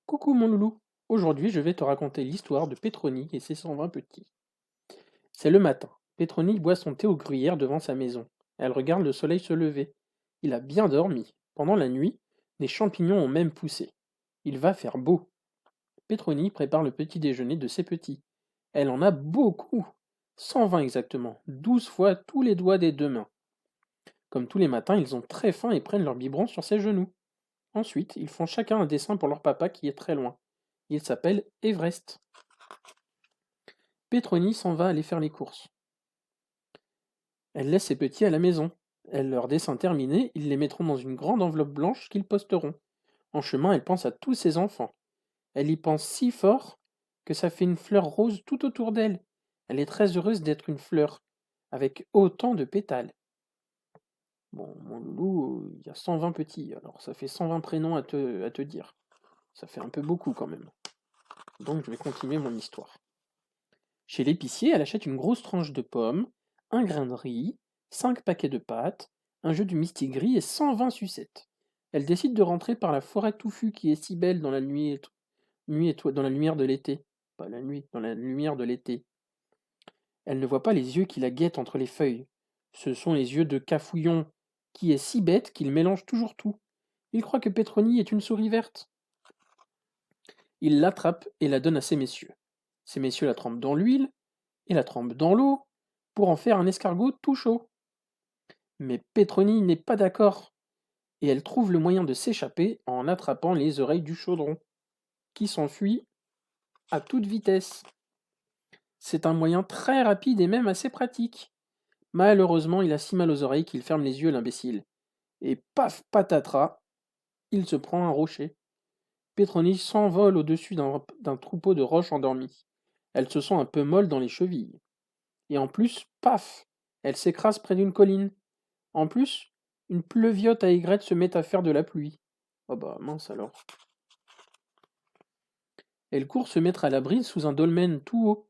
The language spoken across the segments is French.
Coucou mon loulou, aujourd'hui je vais te raconter l'histoire de Pétronie et ses 120 petits. C'est le matin. Pétronie boit son thé aux gruyères devant sa maison. Elle regarde le soleil se lever. Il a bien dormi. Pendant la nuit, des champignons ont même poussé. Il va faire beau. Pétronie prépare le petit déjeuner de ses petits. Elle en a beaucoup. 120 exactement, 12 fois tous les doigts des deux mains. Comme tous les matins, ils ont très faim et prennent leur biberon sur ses genoux. Ensuite, ils font chacun un dessin pour leur papa qui est très loin. Il s'appelle Everest. Pétronie s'en va aller faire les courses. Elle laisse ses petits à la maison. Elle leur dessin terminé, ils les mettront dans une grande enveloppe blanche qu'ils posteront. En chemin, elle pense à tous ses enfants. Elle y pense si fort que ça fait une fleur rose tout autour d'elle. Elle est très heureuse d'être une fleur, avec autant de pétales. Bon, mon loulou, il y a 120 petits, alors ça fait 120 prénoms à te dire. Ça fait un peu beaucoup quand même. Donc je vais continuer mon histoire. Chez l'épicier, elle achète une grosse tranche de pommes, un grain de riz, 5 paquets de pâtes, un jeu du mistigris et 120 sucettes. Elle décide de rentrer par la forêt touffue qui est si belle dans la dans la lumière de l'été. Pas la nuit, dans la lumière de l'été. Elle ne voit pas les yeux qui la guettent entre les feuilles. Ce sont les yeux de Cafouillon, qui est si bête qu'il mélange toujours tout. Il croit que Pétronie est une souris verte. Il l'attrape et la donne à ces messieurs. Ces messieurs la trempent dans l'huile et la trempent dans l'eau pour en faire un escargot tout chaud. Mais Pétronie n'est pas d'accord, et elle trouve le moyen de s'échapper en attrapant les oreilles du chaudron, qui s'enfuit à toute vitesse. C'est un moyen très rapide et même assez pratique. Malheureusement, il a si mal aux oreilles qu'il ferme les yeux, l'imbécile. Et paf patatras, il se prend un rocher. Pétronie s'envole au-dessus d'un troupeau de roches endormies. Elle se sent un peu molle dans les chevilles. Et en plus, paf, elle s'écrase près d'une colline. En plus, une pleuviote à aigrette se met à faire de la pluie. Oh bah mince alors. Elle court se mettre à l'abri sous un dolmen tout haut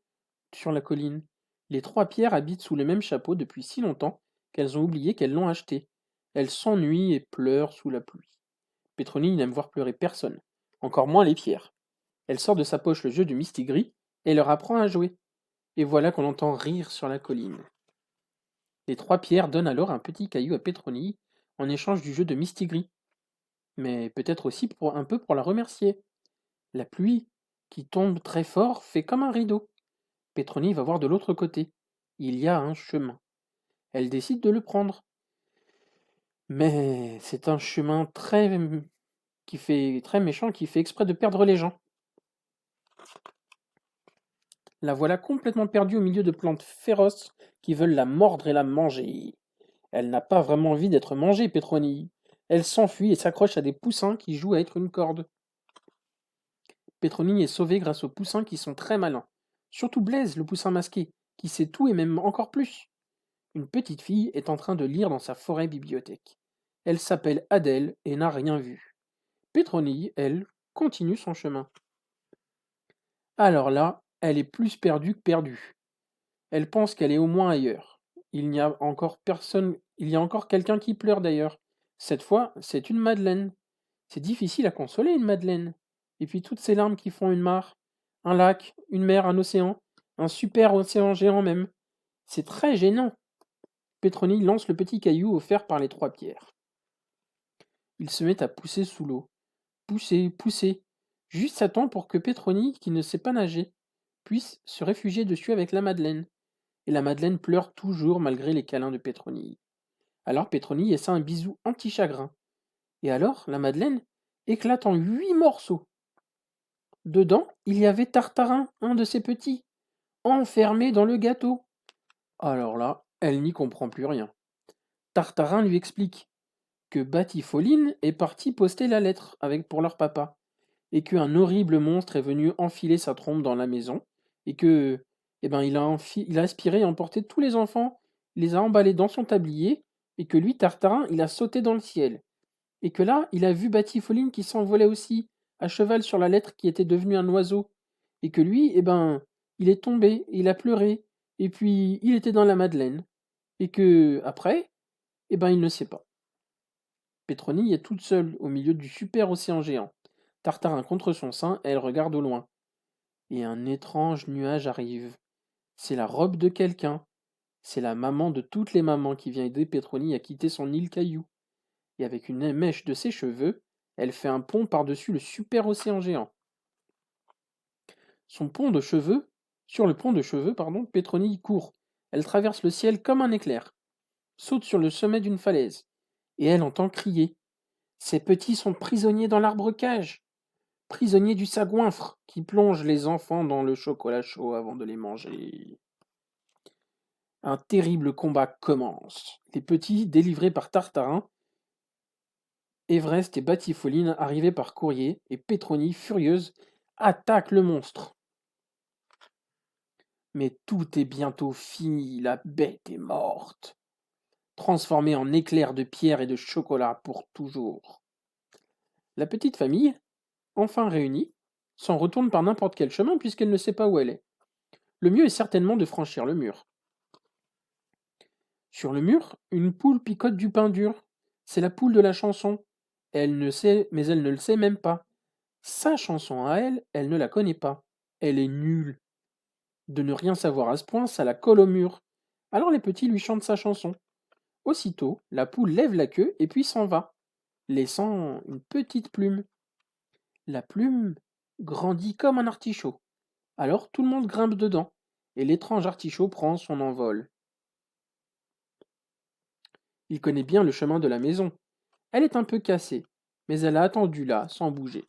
sur la colline. Les trois pierres habitent sous le même chapeau depuis si longtemps qu'elles ont oublié qu'elles l'ont acheté. Elles s'ennuient et pleurent sous la pluie. Pétronie n'aime voir pleurer personne, encore moins les pierres. Elle sort de sa poche le jeu du mistigris et leur apprend à jouer. Et voilà qu'on entend rire sur la colline. Les trois pierres donnent alors un petit caillou à Pétronie en échange du jeu de mistigris, mais peut-être aussi un peu pour la remercier. La pluie, qui tombe très fort, fait comme un rideau. Pétronie va voir de l'autre côté. Il y a un chemin. Elle décide de le prendre. Mais c'est un chemin qui fait très méchant, qui fait exprès de perdre les gens. La voilà complètement perdue au milieu de plantes féroces qui veulent la mordre et la manger. Elle n'a pas vraiment envie d'être mangée, Pétronie. Elle s'enfuit et s'accroche à des poussins qui jouent à être une corde. Pétronie est sauvée grâce aux poussins qui sont très malins. Surtout Blaise, le poussin masqué, qui sait tout et même encore plus. Une petite fille est en train de lire dans sa forêt bibliothèque. Elle s'appelle Adèle et n'a rien vu. Pétronille, elle, continue son chemin. Alors là, elle est plus perdue que perdue. Elle pense qu'elle est au moins ailleurs. Il y a encore quelqu'un qui pleure d'ailleurs. Cette fois, c'est une madeleine. C'est difficile à consoler une madeleine. Et puis toutes ces larmes qui font une mare, un lac, une mer, un océan, un super océan géant même. C'est très gênant. Pétronie lance le petit caillou offert par les trois pierres. Il se met à pousser sous l'eau. Pousser, pousser. Juste à temps pour que Pétronie, qui ne sait pas nager, puisse se réfugier dessus avec la madeleine. Et la madeleine pleure toujours malgré les câlins de Pétronie. Alors Pétronie essaie un bisou anti-chagrin. Et alors, la madeleine éclate en 8 morceaux. Dedans, il y avait Tartarin, un de ses petits, enfermé dans le gâteau. Alors là, elle n'y comprend plus rien. Tartarin lui explique que Batifoline est partie poster la lettre pour leur papa, et qu'un horrible monstre est venu enfiler sa trompe dans la maison, et que, il a aspiré et emporté tous les enfants, il les a emballés dans son tablier, et que lui, Tartarin, il a sauté dans le ciel. Et que là, il a vu Batifoline qui s'envolait aussi, à cheval sur la lettre qui était devenue un oiseau. Et que lui, il est tombé, il a pleuré, et puis il était dans la Madeleine. Et que, après, il ne sait pas. Pétronie est toute seule au milieu du super océan géant. Tartarin contre son sein, elle regarde au loin. Et un étrange nuage arrive. C'est la robe de quelqu'un. C'est la maman de toutes les mamans qui vient aider Pétronie à quitter son île Caillou. Et avec une mèche de ses cheveux, elle fait un pont par-dessus le super océan géant. Son pont de cheveux, Sur le pont de cheveux, Pétronie court. Elle traverse le ciel comme un éclair, saute sur le sommet d'une falaise, et elle entend crier. Ces petits sont prisonniers dans l'arbre-cage, prisonniers du sagoinfre qui plonge les enfants dans le chocolat chaud avant de les manger. Un terrible combat commence. Les petits, délivrés par Tartarin, Everest et Batifoline arrivés par courrier, et Pétronie, furieuse, attaque le monstre. Mais tout est bientôt fini, la bête est morte, transformée en éclair de pierre et de chocolat pour toujours. La petite famille, enfin réunie, s'en retourne par n'importe quel chemin puisqu'elle ne sait pas où elle est. Le mieux est certainement de franchir le mur. Sur le mur, une poule picote du pain dur. C'est la poule de la chanson. Elle ne sait, mais elle ne le sait même pas. Sa chanson à elle, elle ne la connaît pas. Elle est nulle. De ne rien savoir à ce point, ça la colle au mur. Alors les petits lui chantent sa chanson. Aussitôt, la poule lève la queue et puis s'en va, laissant une petite plume. La plume grandit comme un artichaut. Alors tout le monde grimpe dedans, et l'étrange artichaut prend son envol. Il connaît bien le chemin de la maison. Elle est un peu cassée, mais elle a attendu là, sans bouger.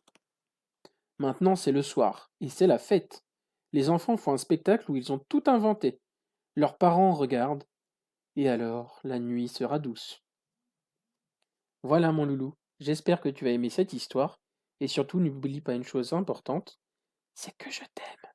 Maintenant c'est le soir, et c'est la fête. Les enfants font un spectacle où ils ont tout inventé. Leurs parents regardent, et alors la nuit sera douce. Voilà mon loulou, j'espère que tu as aimé cette histoire, et surtout n'oublie pas une chose importante, c'est que je t'aime.